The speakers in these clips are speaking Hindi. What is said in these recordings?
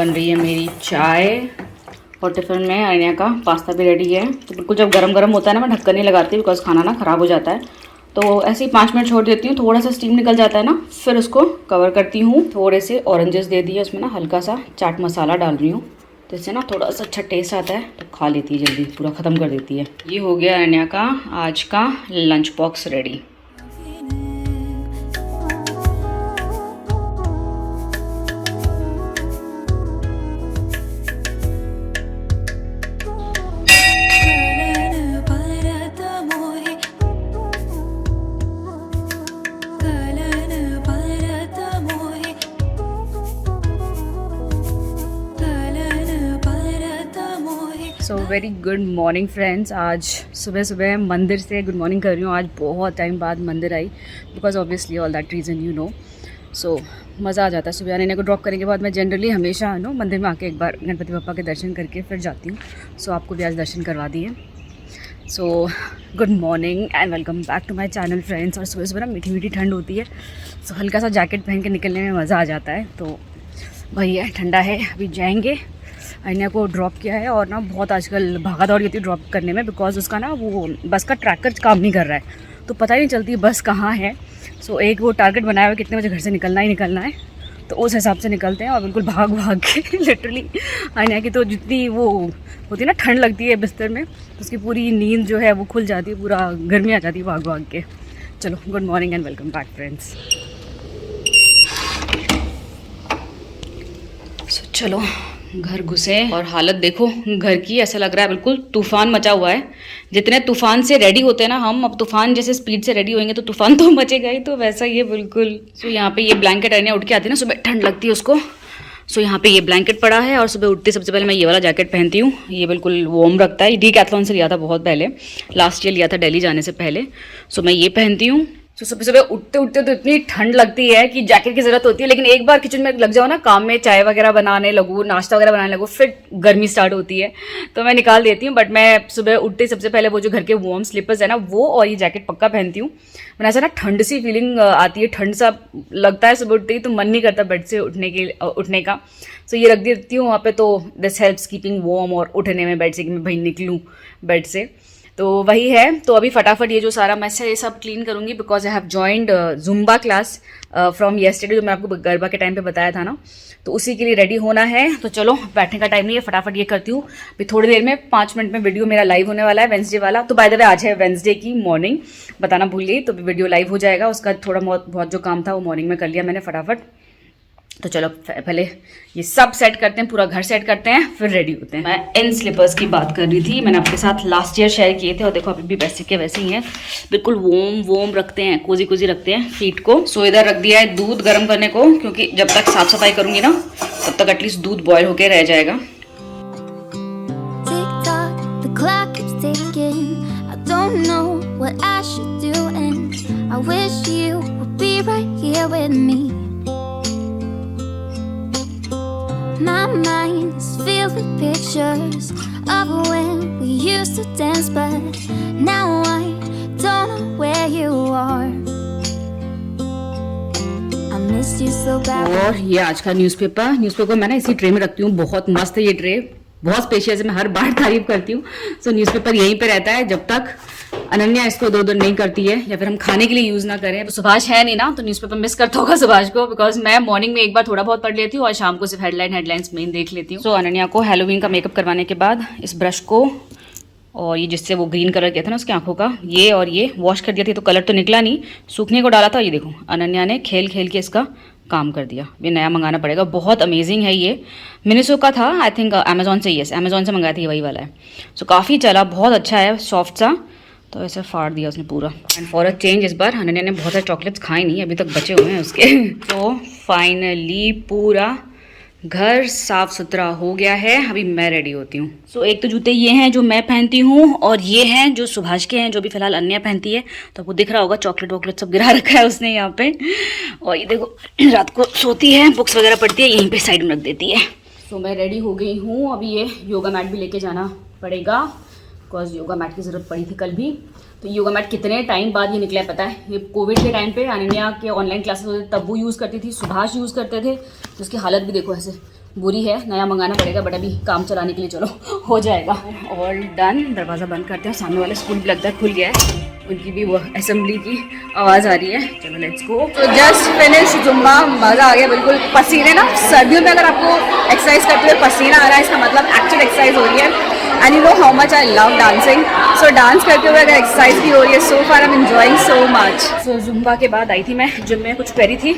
बन रही है मेरी चाय और टिफ़िन में अनन्या का पास्ता भी रेडी है। तो बिल्कुल जब गरम गरम होता है ना, मैं ढक्कन नहीं लगाती बिकॉज खाना ना ख़राब हो जाता है। तो ऐसे ही 5 मिनट छोड़ देती हूँ, थोड़ा सा स्टीम निकल जाता है ना, फिर उसको कवर करती हूँ। थोड़े से ऑरेंजेस दे दिए उसमें ना, हल्का सा चाट मसाला डाल रही हूँ, तो इससे ना थोड़ा सा अच्छा टेस्ट आता है, तो खा लेती है जल्दी, पूरा ख़त्म कर देती है। ये हो गया अनन्या का आज का lunch box ready. So very good morning friends. आज सुबह सुबह मंदिर से गुड मॉर्निंग कर रही हूँ। आज बहुत टाइम बाद मंदिर आई because obviously all that reason you know. So मज़ा आ जाता है। सुबह अनन्या को ड्रॉप करने के बाद मैं जनरली हमेशा मंदिर में आके एक बार गणपति बप्पा के दर्शन करके फिर जाती हूँ। सो आपको भी आज दर्शन करवा दिए। So good morning and welcome back to my channel friends. और सुबह सुबह ना मीठी मीठी ठंड होती है, सो हल्का सा जैकेट पहन के निकलने में मज़ा आ जाता है। तो वही है, ठंडा है। अभी जाएंगे, अनन्या को ड्रॉप किया है और ना बहुत आजकल भागा दौड़ी होती है ड्रॉप करने में बिकॉज उसका ना वो बस का ट्रैकर काम नहीं कर रहा है, तो पता ही नहीं चलती बस कहाँ है। सो एक वो टारगेट बनाया हुआ है कितने बजे घर से निकलना ही निकलना है, तो उस हिसाब से निकलते हैं और बिल्कुल भाग भाग के लिटरली अनन्या की तो जितनी वो होती है ना ठंड लगती है बिस्तर में, तो उसकी पूरी नींद जो है वो खुल जाती है, पूरा गर्मी आ जाती है भाग भाग के। चलो good morning and welcome back friends. So चलो घर घुसे और हालत देखो घर की, ऐसा लग रहा है बिल्कुल तूफान मचा हुआ है। जितने तूफान से रेडी होते हैं ना हम, अब तूफान जैसे स्पीड से रेडी होंगे तो तूफान तो मचेगा ही, तो वैसा ये बिल्कुल। सो यहाँ पे ये ब्लैंकेट अनन्या उठ के आती है ना, सुबह ठंड लगती है उसको। सो यहाँ पे ये ब्लैंकेट पड़ा है और सुबह उठते सबसे पहले मैं ये वाला जैकेट पहनती हूँ। ये बिल्कुल वार्म रखता है, डीकैथलॉन से लिया था बहुत पहले, लास्ट ईयर लिया था दिल्ली जाने से पहले। सो मैं ये पहनती हूँ। तो सुबह सुबह उठते उठते तो इतनी ठंड लगती है कि जैकेट की जरूरत होती है, लेकिन एक बार किचन में लग जाओ ना काम में, चाय वगैरह बनाने लगूँ, नाश्ता वगैरह बनाने लगूँ, फिर गर्मी स्टार्ट होती है, तो मैं निकाल देती हूँ। बट मैं सुबह उठते सबसे पहले वो जो घर के वार्म स्लीपर्स है ना, वो और ये जैकेट पक्का पहनती हूँ। मैंने ऐसा ना ठंड सी फीलिंग आती है, ठंड सा लगता है सुबह उठते ही, तो मन नहीं करता बेड से उठने का। सो ये रख देती हूँ वहाँ पे, तो दिस हेल्प्स कीपिंग वार्म और उठने में बेड से कि मैं भाई निकलूँ बेड से। तो वही है। तो अभी फटाफट ये जो सारा मैस है ये सब क्लीन करूँगी because I have joined Zumba class from yesterday, जो मैं आपको गरबा के टाइम पे बताया था ना, तो उसी के लिए रेडी होना है। तो चलो बैठने का टाइम नहीं है, फटाफट ये करती हूँ। फिर थोड़ी देर में 5 मिनट में वीडियो मेरा लाइव होने वाला है, वेंसडे वाला। तो बाय द वे आज है वेंसडे की मॉर्निंग, बताना भूल गई, तो वीडियो लाइव हो जाएगा। उसका थोड़ा बहुत जो काम था वो मॉर्निंग में कर लिया मैंने फटाफट। तो चलो पहले ये सब सेट करते हैं, पूरा घर सेट करते हैं, फिर रेडी होते हैं। मैं इन स्लीपर्स की बात कर रही थी, मैंने आपके साथ लास्ट ईयर शेयर किए थे और देखो अभी भी वैसे के वैसे ही हैं, बिल्कुल वोम रखते हैं, कोजी कोजी रखते हैं फीट को। सो इधर रख दिया है दूध गर्म करने को, क्योंकि जब तक साफ सफाई करूंगी ना तब तक एटलीस्ट दूध बॉयल होके रह जाएगा। My mind is filled with pictures of when we used to dance, but now I don't know where you are. I miss you so bad. और ये आज का न्यूज़पेपर मैं ना इसी ट्रे में रखती हूँ, बहुत मस्त है ये ट्रे, बहुत स्पेशियस है, मैं हर बार तारीफ करती हूँ। सो न्यूज़पेपर यहीं पे रहता है जब तक अनन्या इसको इधर उधर नहीं करती है या फिर हम खाने के लिए यूज़ ना करें। तो सुभाष है नहीं ना, तो न्यूज़पेपर मिस करता होगा सुभाष को, बिकॉज मैं मॉर्निंग में एक बार थोड़ा बहुत पढ़ लेती हूँ और शाम को सिर्फ हेडलाइंस मेन देख लेती हूँ। सो अनन्या को हैलोवीन का मेकअप करवाने के बाद इस ब्रश को और ये जिससे वो ग्रीन कलर किया था ना उसकी आंखों का, ये और ये वॉश कर दिया था, तो कलर तो निकला नहीं, सूखने को डाला था। ये देखो अनन्या ने खेल खेल के इसका काम कर दिया। ये नया मंगाना पड़ेगा, बहुत अमेजिंग है ये, मिनिसो का था आई थिंक, अमेजोन से, यस अमेजोन से मंगाया था, ये वही वाला है। सो काफ़ी चला, बहुत अच्छा है, सॉफ्ट सा। तो ऐसे फाड़ दिया उसने पूरा। एंड फॉर अ चेंज इस बार अनन्या ने बहुत सारे चॉकलेट्स खाए नहीं, अभी तक बचे हुए हैं उसके। तो फाइनली पूरा घर साफ सुथरा हो गया है, अभी मैं रेडी होती हूँ। सो एक तो जूते ये हैं जो मैं पहनती हूँ और ये हैं जो सुभाष के हैं, जो भी फिलहाल अनन्या पहनती है। तो आपको दिख रहा होगा चॉकलेट वॉकलेट सब गिरा रखा है उसने यहाँ पे। और ये देखो रात को सोती है, बुक्स वगैरह पढ़ती है, यहीं पे साइड में रख देती है। सो मैं रेडी हो गई हूँ। अभी ये योगा मैट भी लेके जाना पड़ेगा बिकॉज योगा मैट की ज़रूरत पड़ी थी कल भी। तो योगा मैट कितने टाइम बाद ये निकला है पता है, ये कोविड के टाइम पे अनन्या के ऑनलाइन क्लासेस होते तब वो यूज़ करती थी, सुभाष यूज़ करते थे, तो उसकी हालत भी देखो ऐसे बुरी है, नया मंगाना पड़ेगा, बट अभी काम चलाने के लिए चलो हो जाएगा। All done. दरवाज़ा बंद करते हैं। सामने वाले स्कूल भी लगता है खुल गया है, उनकी भी वो असेंबली की आवाज़ आ रही है। चलो लेट्स गो। तो जस्ट फिनिश जुम्बा, मज़ा आ गया बिल्कुल। पसीने ना, सर्दियों में अगर आपको एक्सरसाइज करते हुए पसीना आ रहा है, इसका मतलब एक्चुअल एक्सरसाइज हो रही है। And you know how much I love dancing, so dance करते हुए अगर एक्सरसाइज भी हो रही है, so far I am enjoying so much. So Zumba के बाद आई थी मैं जिम में, कुछ करी थी,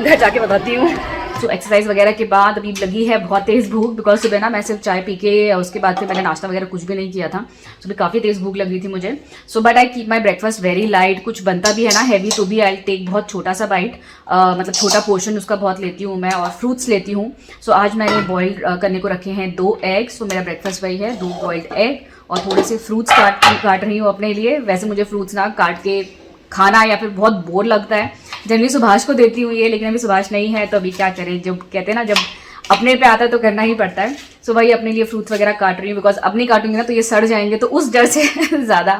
घर जाके बताती हूँ। सो एक्सरसाइज वगैरह के बाद अभी लगी है बहुत तेज़ भूख, बिकॉज सुबह ना मैं सिर्फ चाय पी के उसके बाद फिर मैंने नाश्ता वगैरह कुछ भी नहीं किया था। सो अभी काफ़ी तेज़ भूख लग रही थी मुझे। So but I keep my breakfast very light. कुछ बनता भी है ना हैवी तो भी आई टेक बहुत छोटा सा बाइट, मतलब छोटा पोर्शन उसका बहुत लेती हूँ मैं, और फ्रूट्स लेती हूँ। सो आज मैंने बॉइल करने को रखे हैं 2 एग्स। तो मेरा ब्रेकफास्ट वही है, 2 बॉइल्ड एग और थोड़े से फ्रूट्स काट रही हूँ अपने लिए। वैसे मुझे फ्रूट्स ना काट के खाना या फिर बहुत बोर लगता है। जनरली सुभाष को देती हूँ ये, लेकिन अभी सुभाष नहीं है तो अभी क्या करें, जब कहते हैं ना जब अपने पे आता है तो करना ही पड़ता है। सो वही अपने लिए फ्रूट्स वगैरह काट रही हूँ, बिकॉज अब नहीं काटूंगी ना तो ये सड़ जाएंगे, तो उस डर से ज़्यादा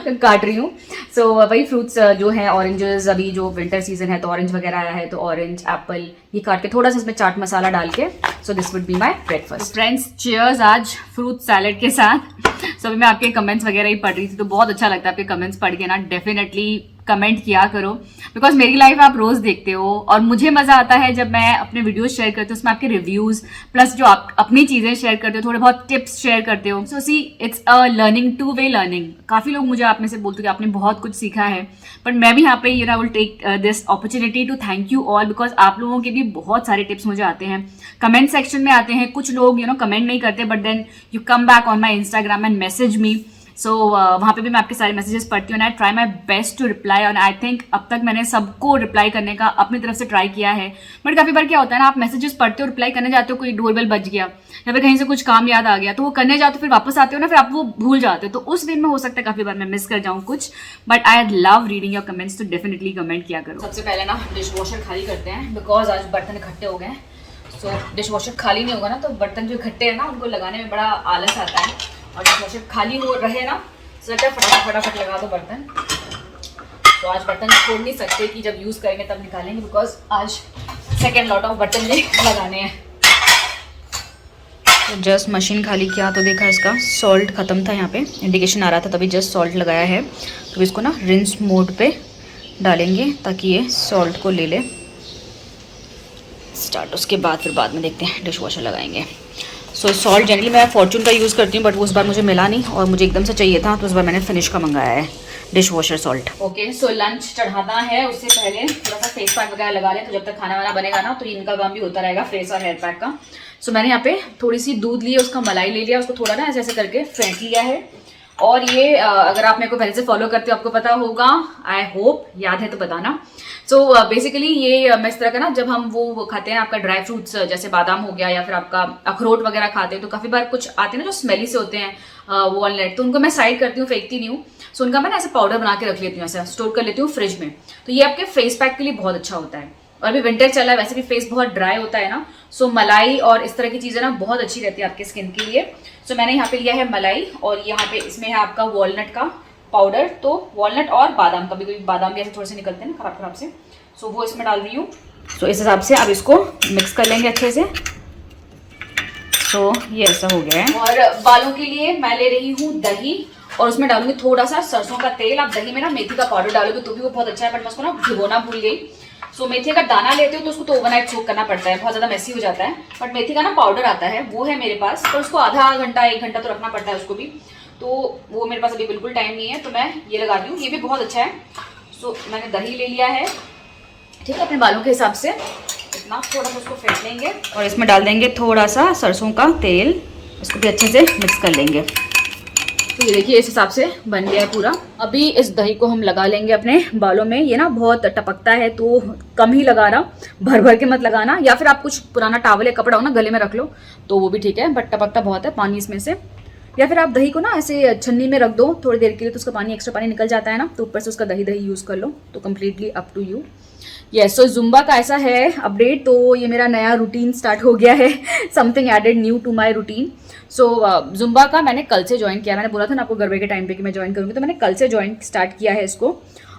काट रही हूँ। सो वही फ्रूट्स जो हैं, ऑरेंजेस, अभी जो विंटर सीजन है तो ऑरेंज वगैरह आया है, तो ऑरेंज, एप्पल, ये काट के थोड़ा सा इसमें चाट मसाला डाल के। So this would be my breakfast. Friends cheers आज फ्रूट सैलेड के साथ। सो अभी मैं आपके कमेंट्स वगैरह ही पढ़ रही थी, तो बहुत अच्छा लगता है आपके कमेंट्स पढ़ के ना। डेफिनेटली कमेंट किया करो, बिकॉज मेरी लाइफ आप रोज देखते हो और मुझे मजा आता है जब मैं अपने वीडियोस शेयर करती हूँ, उसमें आपके रिव्यूज प्लस जो आप अपनी चीजें शेयर करते हो, थोड़े बहुत टिप्स शेयर करते हो। So see it's a learning, 2 way learning. काफी लोग मुझे आप में से बोलते हो कि आपने बहुत कुछ सीखा है, बट मैं भी यहाँ पे you know will take this opportunity to thank you all, because आप लोगों के भी बहुत सारे टिप्स मुझे आते हैं, कमेंट सेक्शन में आते हैं। कुछ लोग यू नो कमेंट नहीं करते, but then you come back on my Instagram and message me. So वहाँ पे भी मैं आपके सारे मैसेजेस पढ़ती हूँ, and I try my best to reply, और आई थिंक अब तक मैंने सबको रिप्लाई करने का अपनी तरफ से ट्राई किया है। बट काफ़ी बार क्या होता है ना, आप मैसेजेस पढ़ते हो, रिप्लाई करने जाते हो, कोई डोरबेल बज गया या फिर कहीं से कुछ काम याद आ गया, तो वो करने जाते हो, फिर वापस आते हो ना, फिर आप वो भूल जाते हो, तो उस दिन में हो सकता है काफ़ी बार मैं मिस कर जाऊँ कुछ। But I love reading your comments, तो डेफिनेटली कमेंट किया करो। सबसे पहले ना डिश वॉशर खाली करते हैं, बिकॉज आज बर्तन इकट्ठे हो गए हैं। सो डिश वॉशर खाली नहीं होगा ना तो बर्तन जो इकट्ठे हैं ना उनको लगाने में बड़ा आलस आता है, और डिश वॉशर खाली हो रहे ना तो फटाफट लगा दो बर्तन। तो आज बर्तन छोड़ नहीं सकते कि जब यूज़ करेंगे तब निकालेंगे, बिकॉज आज सेकेंड लॉट ऑफ बर्तन भी लगाने हैं। तो जस्ट मशीन खाली किया तो देखा इसका सॉल्ट ख़त्म था, यहाँ पे इंडिकेशन आ रहा था, तभी जस्ट सॉल्ट लगाया है। तो इसको ना रिंस मोड पे डालेंगे ताकि ये सॉल्ट को ले ले स्टार्ट। उसके बाद फिर बाद में देखते हैं डिश वॉशर लगाएंगे। सो सॉल्ट जनरली मैं फॉर्चून का यूज़ करती हूँ, बट वो उस बार मुझे मिला नहीं और मुझे एकदम से चाहिए था, तो उस बार मैंने फिनिश का मंगाया है dish washer salt. Okay, so lunch चढ़ाना है, उससे पहले थोड़ा सा फेस पैक वगैरह लगा लें, तो जब तक खाना वाना बनेगा ना तो इनका काम भी होता रहेगा, फेस और हेयर पैक का। सो मैंने यहाँ पे थोड़ी सी दूध ली है, उसका मलाई ले लिया, उसको थोड़ा ना ऐसे ऐसे करके फेंट लिया है। और ये अगर आप मेरे को पहले से फॉलो करते हो आपको पता होगा, आई होप याद है तो बताना। सो बेसिकली ये मैं इस तरह का ना, जब हम वो खाते हैं आपका ड्राई फ्रूट्स जैसे बादाम हो गया या फिर आपका अखरोट वगैरह खाते हैं, तो काफ़ी बार कुछ आते हैं ना जो स्मेली से होते हैं, वॉलनट, तो उनको मैं साइड करती हूँ, फेंकती नहीं हूँ। सो उनका मैं ना ऐसे पाउडर बना के रख लेती हूँ, ऐसा स्टोर कर लेती हूँ फ्रिज में। तो ये आपके फेस पैक के लिए बहुत अच्छा होता है, और अभी विंटर चल रहा है, वैसे भी फेस बहुत ड्राई होता है ना, सो मलाई और इस तरह की चीज़ें ना बहुत अच्छी रहती है आपके स्किन के लिए। सो मैंने यहाँ पे लिया है मलाई, और यहाँ पे इसमें है आपका वॉलनट का पाउडर, तो वॉलनट और बादाम का भी, कोई बादाम भी ऐसे थोड़े से निकलते हैं ना खराब से, सो वो इसमें डाल रही हूँ। सो इस हिसाब से अब इसको मिक्स कर लेंगे अच्छे से। सो ये ऐसा हो गया है। और बालों के लिए मैं ले रही हूँ दही, और उसमें डालूंगी थोड़ा सा सरसों का तेल। आप दही में ना मेथी का पाउडर डालोगे तो भी वो बहुत अच्छा है, बट मैं उसको ना भिगोना भूल गई। सो मेथी का दाना लेते हो तो उसको तो ओवरनाइट सोक करना पड़ता है, बहुत ज़्यादा मैसी हो जाता है, बट मेथी का ना पाउडर आता है, वो है मेरे पास, पर उसको आधा घंटा 1 घंटा तो रखना पड़ता है उसको भी, तो वो मेरे पास अभी बिल्कुल टाइम नहीं है, तो मैं ये लगा दी हूँ, ये भी बहुत अच्छा है। सो मैंने दही ले लिया है, ठीक है, अपने बालों के हिसाब से इतना, थोड़ा सा उसको फेंट लेंगे और इसमें डाल देंगे थोड़ा सा सरसों का तेल, इसको भी अच्छे से मिक्स कर लेंगे। तो ये देखिए इस हिसाब से बन गया है पूरा। अभी इस दही को हम लगा लेंगे अपने बालों में। ये ना बहुत टपकता है तो कम ही लगाना, भर भर के मत लगाना, या फिर आप कुछ पुराना टावल या कपड़ा हो ना गले में रख लो तो वो भी ठीक है, बट टपकता बहुत है पानी इसमें से। या फिर आप दही को ना ऐसे छन्नी में रख दो थोड़ी देर के लिए, तो उसका पानी एक्स्ट्रा पानी निकल जाता है ना, तो ऊपर से उसका दही यूज़ कर लो, तो completely up to you. Yes, so Zumba का ऐसा है अपडेट। तो ये मेरा नया रूटीन स्टार्ट हो गया है, something added new to my routine. So Zumba का मैंने कल से ज्वाइन किया, मैंने बोला था ना आपको गरबे के टाइम पे कि मैं ज्वाइन करूँगी, तो मैंने कल से ज्वाइन स्टार्ट किया है इसको।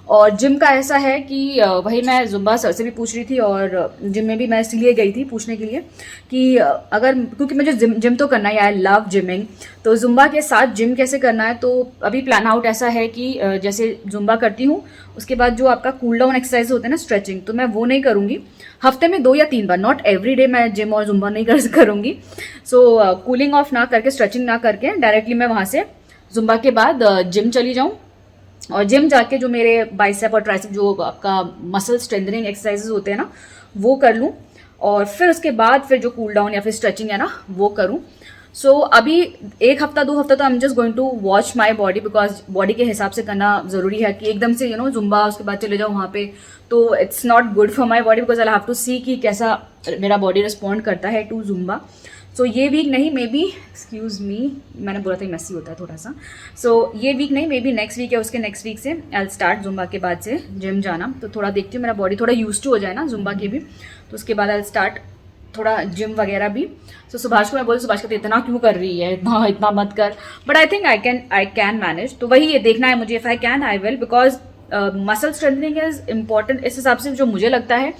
और जिम का ऐसा है कि वही मैं जुम्बा सर से भी पूछ रही थी और जिम में भी मैं इसलिए गई थी पूछने के लिए कि अगर, क्योंकि मुझे जिम तो करना ही, आई लव जिमिंग, तो जुम्बा के साथ जिम कैसे करना है। तो अभी प्लान आउट ऐसा है कि जैसे जुम्बा करती हूँ उसके बाद जो आपका कूल डाउन एक्सरसाइज होते हैं ना, स्ट्रेचिंग, तो मैं वो नहीं करूँगी। हफ्ते में 2 या 3 बार, नॉट एवरी डे मैं जिम और जुम्बा नहीं करूँगी। सो कूलिंग ऑफ ना करके, स्ट्रेचिंग ना करके डायरेक्टली मैं वहाँ से जुम्बा के बाद जिम चली जाऊँ और जिम जाके जो मेरे बाइसेप और ट्राइसेप जो आपका मसल स्ट्रेंथनिंग एक्सरसाइजेज होते हैं ना, वो कर लूँ और फिर उसके बाद फिर जो कूल डाउन या फिर स्ट्रेचिंग है ना वो करूँ। सो अभी 1 हफ्ता 2 हफ्ता तो I am just going to watch my body, because body के हिसाब से करना ज़रूरी है कि एकदम से जुम्बा उसके बाद चले जाओ वहाँ पे, तो it's not good for my body, because I have to see कि कैसा मेरा बॉडी रिस्पॉन्ड करता है टू जुम्बा। सो ये वीक नहीं, मे बी, एक्सक्यूज़ मी, मैंने बोला था मेसी होता है थोड़ा सा। सो ये वीक नहीं, मे बी नेक्स्ट वीक या उसके नेक्स्ट वीक से आई स्टार्ट जुम्बा के बाद से जिम जाना। तो थोड़ा देखती हूँ मेरा बॉडी थोड़ा यूज टू हो जाए ना जुम्बा की भी, तो उसके बाद आई स्टार्ट थोड़ा जिम वगैरह भी। सो सुभाष को मैं बोली, सुभाष कहते इतना क्यों कर रही है, इतना मत कर, but I think I can manage. तो वही ये देखना है मुझे, if I can I will, because muscle strengthening is important इस हिसाब से जो मुझे लगता है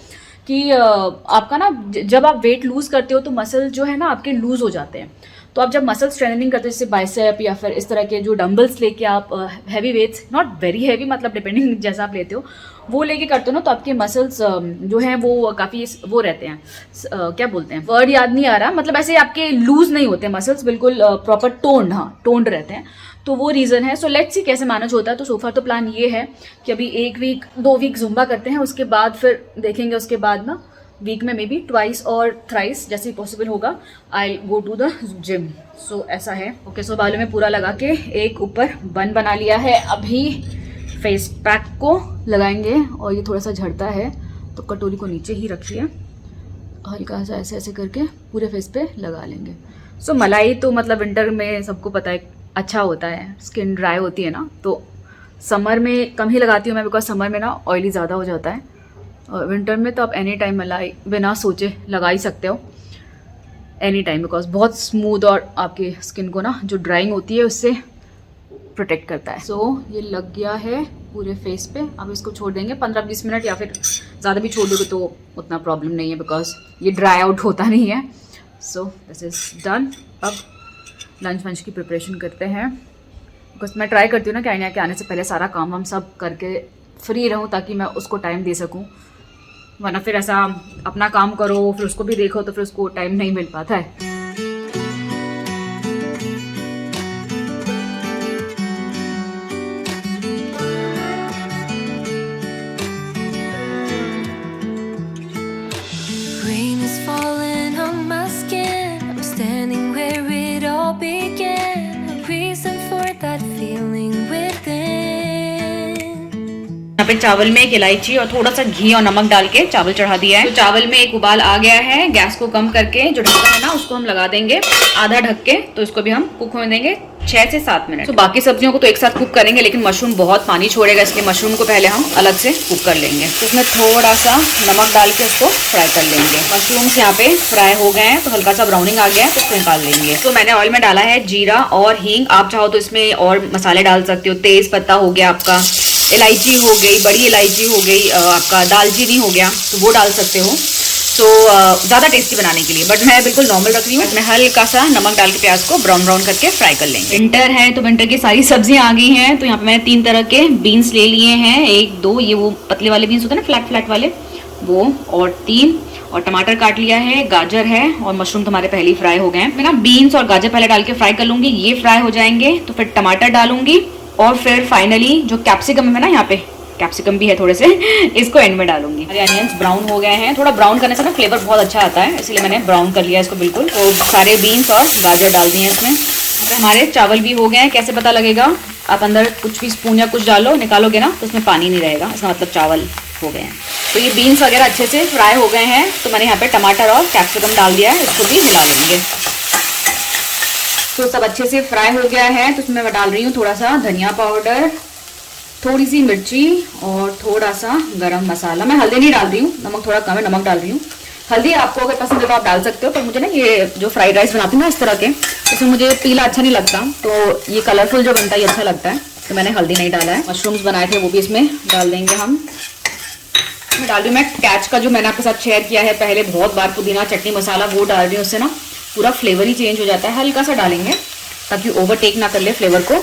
कि आपका ना जब आप वेट लूज़ करते हो तो मसल जो है ना आपके लूज़ हो जाते हैं। तो आप जब मसल स्ट्रेंथनिंग करते हो जैसे बाइसेप या फिर इस तरह के जो डंबल्स लेके आप heavy weights, not very heavy, मतलब डिपेंडिंग जैसा आप लेते हो, वो लेके करते हो ना, तो आपके मसल्स जो हैं वो काफ़ी वो रहते हैं, क्या बोलते हैं, वर्ड याद नहीं आ रहा, मतलब ऐसे आपके लूज़ नहीं होते मसल्स, बिल्कुल प्रॉपर टोन्ड, हाँ टोन्ड रहते हैं। तो वो रीज़न है। सो लेट्स सी कैसे मैनेज होता है। तो सोफा तो प्लान ये है कि अभी 1 वीक 2 वीक जुम्बा करते हैं, उसके बाद फिर देखेंगे, उसके बाद ना वीक में मे बी ट्वाइस और थ्राइस जैसे ही पॉसिबल होगा आई गो टू द जिम। सो ऐसा है। ओके, सो बालों में पूरा लगा के एक ऊपर बन बना लिया है। अभी फेस पैक को लगाएंगे और ये थोड़ा सा झड़ता है तो कटोरी को नीचे ही रखिए, हल्का सा ऐसे ऐसे करके पूरे फेस पे लगा लेंगे। सो मलाई तो मतलब विंटर में सबको पता है अच्छा होता है, स्किन ड्राई होती है ना, तो समर में कम ही लगाती हूँ मैं, बिकॉज समर में ना ऑयली ज़्यादा हो जाता है, और विंटर में तो आप एनी टाइम मलाई बिना सोचे लगा ही सकते हो, एनी टाइम, बिकॉज बहुत स्मूथ और आपकी स्किन को ना जो ड्राइंग होती है उससे प्रोटेक्ट करता है। सो ये लग गया है पूरे फेस पे। अब इसको छोड़ देंगे 15-20 मिनट, या फिर ज़्यादा भी छोड़ दोगे तो उतना प्रॉब्लम नहीं है, बिकॉज ये ड्राई आउट होता नहीं है। So this is done. अब लंच वंच की प्रिपरेशन करते हैं, बिकॉज मैं ट्राई करती हूँ ना कि आईना के आने से पहले सारा काम हम सब करके फ्री रहूँ, ताकि मैं उसको टाइम दे सकूँ, वरना फिर ऐसा अपना काम करो फिर उसको भी देखो तो फिर उसको टाइम नहीं मिल पाता है। यहाँ पे चावल में एक इलायची और थोड़ा सा घी और नमक डाल के चावल चढ़ा दिया है। तो चावल में एक उबाल आ गया है, गैस को कम करके जो ढक्कन है ना उसको हम लगा देंगे आधा ढक के, तो इसको भी हम कुक होने देंगे 6 से 7 मिनट। तो बाकी सब्जियों को तो एक साथ कुक करेंगे, लेकिन मशरूम बहुत पानी छोड़ेगा, इसलिए मशरूम को पहले हम अलग से कुक कर लेंगे। तो इसमें थोड़ा सा नमक डाल के इसको फ्राई कर लेंगे। मशरूम्स यहाँ पे फ्राई हो गए हैं, तो हल्का सा ब्राउनिंग आ गया है, तो इसको निकाल लेंगे। तो मैंने ऑयल में डाला है जीरा और हींग, आप चाहो तो इसमें और मसाले डाल सकते हो, तेज पत्ता हो गया आपका, इलायची हो गई, बड़ी इलायची हो गई, आपका दालचीनी हो गया, तो वो डाल सकते हो। तो ज़्यादा टेस्टी बनाने के लिए, बट मैं बिल्कुल नॉर्मल रख रही हूँ। मैं हल्का सा नमक डाल के प्याज को ब्राउन ब्राउन करके फ्राई कर लेंगे। विंटर है तो विंटर की सारी सब्जियां आ गई हैं। तो यहाँ पे मैंने 3 तरह के बीन्स ले लिए हैं, 1 2 ये वो पतले वाले बीन्स होते हैं ना, फ्लैट फ्लैट वाले वो, और 3 और टमाटर काट लिया है, गाजर है, और मशरूम तो हमारे पहले ही फ्राई हो गए हैं। मैं ना बीन्स और गाजर पहले डाल के फ्राई कर लूँगी, ये फ्राई हो जाएंगे तो फिर टमाटर डालूंगी, और फिर फाइनली जो कैप्सिकम है ना, यहाँ पे कैप्सिकम भी है थोड़े से, इसको एंड में डालूंगी। हमारे अनियंस ब्राउन हो गए हैं, थोड़ा ब्राउन करने से ना फ्लेवर बहुत अच्छा आता है, इसलिए मैंने ब्राउन कर लिया इसको बिल्कुल। तो सारे बीन्स और गाजर डाल दिए इसमें। हमारे चावल भी हो गए हैं। कैसे पता लगेगा, आप अंदर कुछ भी स्पून या कुछ डालो, निकालोगे ना तो उसमें पानी नहीं रहेगा, इसका मतलब चावल हो गए हैं। तो ये बीन्स वगैरह अच्छे से फ्राई हो गए हैं, तो मैंने यहाँ पे टमाटर और कैप्सिकम डाल दिया है, इसको भी मिला लेंगे। तो सब अच्छे से फ्राई हो गया है, तो उसमें मैं डाल रही हूँ थोड़ा सा धनिया पाउडर, थोड़ी सी मिर्ची और थोड़ा सा गरम मसाला। मैं हल्दी नहीं डाल रही हूँ, नमक थोड़ा कम है, नमक डाल रही हूँ। हल्दी आपको अगर पसंद है तो आप डाल सकते हो, पर मुझे ना ये जो फ्राइड राइस बनाती हूँ ना इस तरह के, इसमें मुझे पीला अच्छा नहीं लगता, तो ये कलरफुल जो बनता है ये अच्छा लगता है। तो मैंने हल्दी नहीं डाला है। मशरूम्स बनाए थे वो भी इसमें डाल देंगे हम। मैं डाल रही हूँ, मैं कैच का जो मैंने आपके साथ शेयर किया है पहले बहुत बार, पुदीना चटनी मसाला, वो डाल रही हूँ। उससे ना पूरा फ्लेवर ही चेंज हो जाता है। हल्का सा डालेंगे ताकि ओवरटेक ना कर ले फ्लेवर को।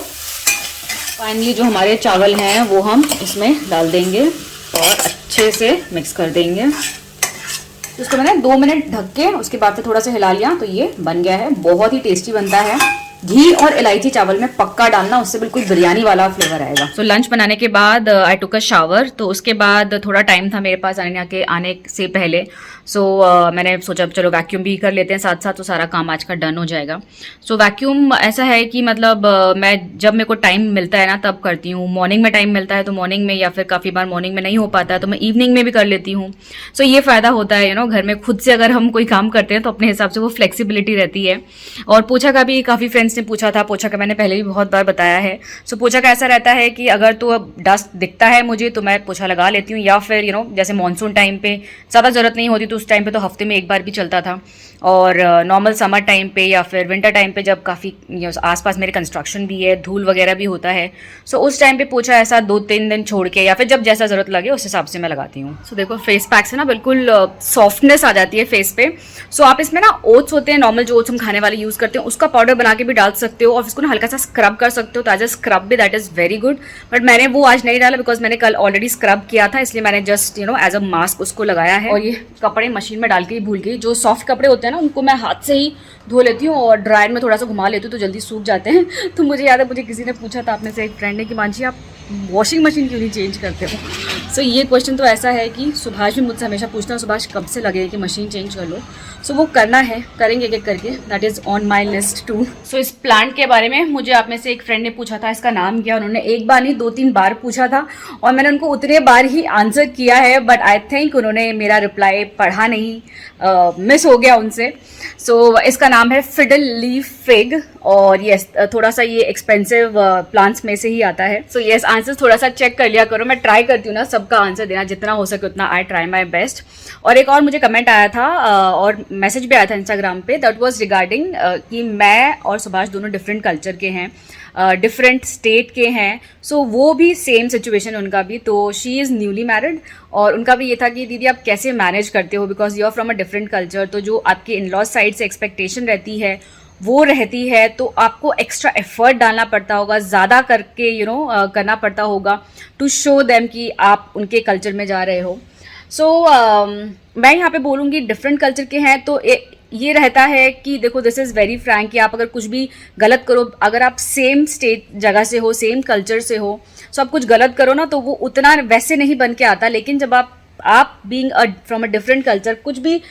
फाइनली जो हमारे चावल हैं वो हम इसमें डाल देंगे और अच्छे से मिक्स कर देंगे। तो इसको मैंने 2 मिनट ढक के उसके बाद से थोड़ा सा हिला लिया तो ये बन गया है। बहुत ही टेस्टी बनता है। घी और इलायची चावल में पक्का डालना, उससे बिल्कुल बिरयानी वाला फ्लेवर आएगा। तो लंच बनाने के बाद आई टुक अ शावर। तो उसके बाद थोड़ा टाइम था मेरे पास आने से पहले। मैंने सोचा चलो वैक्यूम भी कर लेते हैं साथ साथ, तो सारा काम आज का डन हो जाएगा। वैक्यूम ऐसा है कि मतलब मैं जब मेरे को टाइम मिलता है ना तब करती हूँ। मॉर्निंग में टाइम मिलता है तो मॉर्निंग में, या फिर काफ़ी बार मॉर्निंग में नहीं हो पाता है तो मैं इवनिंग में भी कर लेती हूँ। ये फ़ायदा होता है घर में खुद से अगर हम कोई काम करते हैं तो अपने हिसाब से वो फ्लेक्सिबिलिटी रहती है। और पोछा का भी काफ़ी फ्रेंड्स ने पूछा था, पोछा का मैंने पहले भी बहुत बार बताया है। पोछा का ऐसा रहता है कि अगर तो डस्ट दिखता है मुझे तो मैं पोछा लगा लेती हूँ, या फिर जैसे मानसून टाइम पे ज़्यादा ज़रूरत नहीं होती तो उस टाइम पे तो हफ्ते में एक बार भी चलता था। और नॉर्मल समर टाइम पे या फिर विंटर टाइम पे जब काफ़ी आसपास मेरे कंस्ट्रक्शन भी है, धूल वगैरह भी होता है, उस टाइम पे पोछा ऐसा 2-3 दिन छोड़ के या फिर जब जैसा ज़रूरत लगे उस हिसाब से मैं लगाती हूँ। देखो फेस पैक से ना बिल्कुल सॉफ्टनेस आ जाती है फेस पे। आप इसमें ना ओट्स होते हैं, नॉर्मल जो ओट्स हम खाने वाले यूज़ करते हैं उसका पाउडर बना के भी डाल सकते हो और इसको ना हल्का सा स्क्रब कर सकते हो। तो एज अ स्क्रब भी that is very good. But मैंने वो आज नहीं डाला बिकॉज मैंने कल ऑलरेडी स्क्रब किया था, इसलिए मैंने जस्ट एज अ मास्क उसको लगाया है। और ये कपड़े मशीन में डाल के ही भूल गई। जो सॉफ्ट कपड़े होते हैं ना उनको मैं हाथ से ही धो लेती हूँ और ड्रायर में थोड़ा सा घुमा लेती हूँ तो जल्दी सूख जाते हैं। तो मुझे याद है मुझे किसी ने पूछा था अपने से एक फ्रेंड ने कि मानसी आप वॉशिंग मशीन क्यों नहीं चेंज करते हो। ये क्वेश्चन तो ऐसा है कि सुभाष भी मुझसे हमेशा पूछता है सुभाष कब से लगे कि मशीन चेंज कर लो। वो करना है, करेंगे एक एक करके, that is on my list too. इस प्लांट के बारे में मुझे आप में से एक फ्रेंड ने पूछा था इसका नाम क्या। उन्होंने एक बार नहीं 2-3 बार पूछा था और मैंने उनको उतने बार ही आंसर किया है, बट आई थिंक उन्होंने मेरा रिप्लाई पढ़ा नहीं, मिस हो गया उनसे। इसका नाम है फिडल लीफ फिग और यस थोड़ा सा ये एक्सपेंसिव प्लांट्स में से ही आता है। यस आंसर थोड़ा सा चेक कर लिया करो। मैं ट्राई करती हूँ ना सबका आंसर देना, जितना हो सके उतना आई ट्राई माई बेस्ट। और एक और मुझे कमेंट आया था और मैसेज भी आया था इंस्टाग्राम पे, दैट वाज रिगार्डिंग कि मैं और सुभाष दोनों डिफरेंट कल्चर के हैं, डिफरेंट स्टेट के हैं। वो भी सेम सिचुएशन उनका भी। तो शी इज़ न्यूली मैरिड और उनका भी ये था कि दीदी आप कैसे मैनेज करते हो because you are from a different culture. तो जो आपके इन लॉज साइड से एक्सपेक्टेशन रहती है वो रहती है, तो आपको एक्स्ट्रा एफर्ट डालना पड़ता होगा, ज़्यादा करके करना पड़ता होगा टू शो देम कि आप उनके कल्चर में जा रहे हो। मैं यहाँ पे बोलूँगी डिफरेंट कल्चर के हैं तो ये रहता है कि देखो दिस इज़ वेरी फ्रैंक कि आप अगर कुछ भी गलत करो, अगर आप सेम स्टेट जगह से हो, सेम कल्चर से हो, आप कुछ गलत करो ना तो वो उतना वैसे नहीं बन के आता। लेकिन जब आप being from a different culture कुछ भी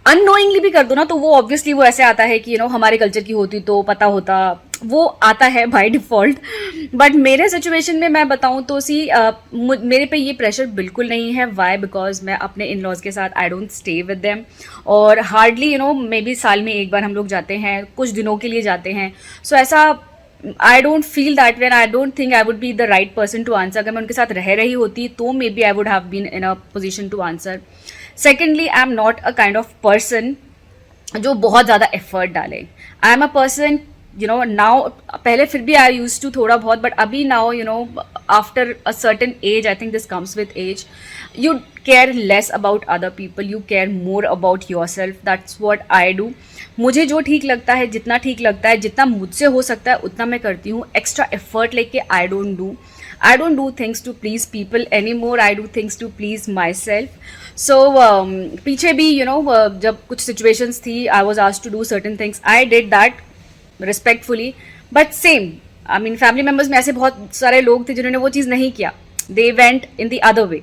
अननोइंगली भी कर दो ना तो वो ऑब्वियसली वो ऐसे आता है कि हमारे कल्चर की होती तो पता होता, वो आता है बाय डिफ़ॉल्ट। बट मेरे सिचुएशन में मैं बताऊं तो मेरे पे ये प्रेशर बिल्कुल नहीं है। वाई? बिकॉज मैं अपने इन लॉज के साथ आई डोंट स्टे विद देम और हार्डली मे बी साल में एक बार हम लोग जाते हैं, कुछ दिनों के लिए जाते हैं। ऐसा I don't feel that way, I don't think I would be the right person to answer. अगर मैं उनके साथ रह रही होती तो maybe I would have been in a position to answer. Secondly I am not a kind of person जो बहुत ज़्यादा एफर्ट डाले। I am a person now, पहले फिर भी आई यूज टू थोड़ा बहुत, बट अभी now after a certain age, I think this comes with age, you care less about other people, you care more about yourself. That's what I do. मुझे जो ठीक लगता है, जितना ठीक लगता है, जितना मुझसे हो सकता है उतना मैं करती हूँ। एक्स्ट्रा एफर्ट लेके I don't do things to please people anymore. I do things to please myself. पीछे भी जब कुछ situations थी, I was asked to do certain things. I did that respectfully, but same, I mean family members में ऐसे बहुत सारे लोग थे जिन्होंने वो चीज़ नहीं किया. They went in the other way.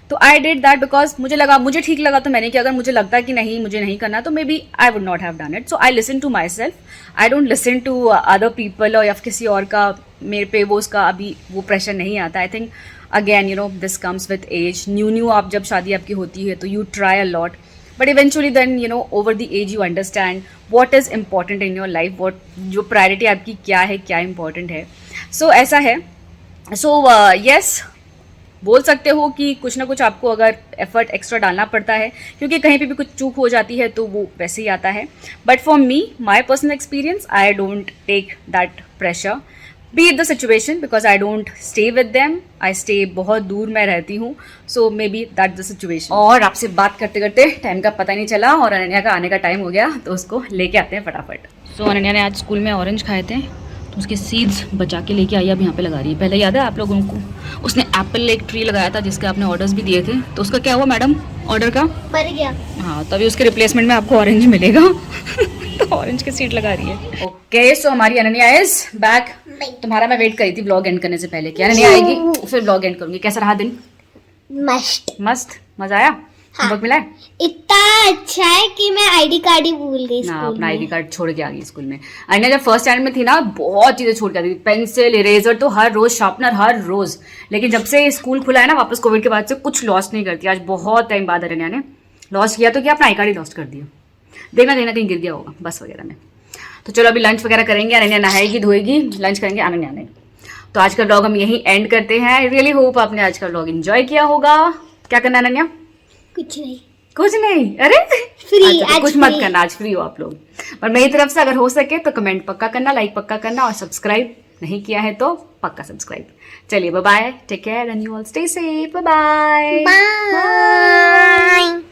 तो आई डिड दैट बिकॉज मुझे ठीक लगा तो मैंने किया। अगर मुझे लगता है कि नहीं मुझे नहीं करना तो maybe I would not have done it. I listen to myself, I don't listen to other people और या किसी और का मेरे पे वो उसका अभी वो प्रेशर नहीं आता। I think again this comes with age. न्यू आप जब शादी आपकी होती है तो you try a lot, but eventually then over the age you understand what is important in your life, what जो प्रायोरिटी आपकी क्या है, क्या इंपॉर्टेंट है। ऐसा है। यस बोल सकते हो कि कुछ ना कुछ आपको अगर एफर्ट एक्स्ट्रा डालना पड़ता है क्योंकि कहीं पे भी कुछ चूक हो जाती है तो वो वैसे ही आता है। But for me, my personal experience, I don't take that pressure. Be the situation because I don't stay with them, I stay बहुत दूर मैं रहती हूँ, so may be that the situation. और आपसे बात करते करते टाइम का पता नहीं चला और अनन्या का आने का टाइम हो गया, तो उसको लेके आते हैं फटाफट। सो अनन्या ने आज स्कूल में ऑरेंज खाए थे, तो उसके सीड्स बचा के लेके आई, अब यहाँ पे लगा रही है। पहले याद है आप लोगों को उसने एप्पल एक ट्री लगाया था जिसके आपने ऑर्डर्स भी दिए थे, तो उसका क्या हुआ मैडम ऑर्डर का? मर गया। हाँ, तभी उसके रिप्लेसमेंट में आपको ऑरेंज मिलेगा। तो ऑरेंज की सीड लगा रही है। ओके, सो हमारी अनन्या इज बैक। तुम्हारा मैं वेट करी थी ब्लॉग एंड करने से पहले कि अनन्या आएगी फिर ब्लॉग एंड करूंगी। कैसा रहा दिन? मस्त मस्त, मजा आया? होमवर्क मिला है? इतना अच्छा है कि मैं आईडी कार्ड ही भूल गई ना, स्कूल अपना में। आईडी कार्ड छोड़ के आ गई स्कूल में। अनन्या जब फर्स्ट स्टैंडर्ड में थी ना, बहुत चीजें छोड़ के आती थी, पेंसिल, इरेजर तो हर रोज, शार्पनर हर रोज। लेकिन जब से स्कूल खुला है ना वापस कोविड के बाद से, कुछ लॉस नहीं करती। आज बहुत टाइम बाद अनन्या ने लॉस किया, तो क्या अपना आई कार्ड ही लॉस्ट कर दिया। देखना कहीं ना कहीं गिर गया होगा बस वगैरह में। तो चलो अभी लंच वगैरह करेंगे, अनन्या नहाएगी धोएगी, लंच करेंगे अनन्या ने। तो आज का ब्लॉग हम यहीं एंड करते हैं। आई रियली होप आपने आज का ब्लॉग एंजॉय किया होगा। क्या करना है अनन्या? कुछ नहीं, कुछ नहीं। अरे फ्री अच्छा, तो आज कुछ फ्री। मत करना, आज फ्री हो आप लोग। और मेरी तरफ से अगर हो सके तो कमेंट पक्का करना, लाइक पक्का करना, और सब्सक्राइब नहीं किया है तो पक्का सब्सक्राइब। चलिए bye bye, take care and you all stay safe, bye bye. Bye.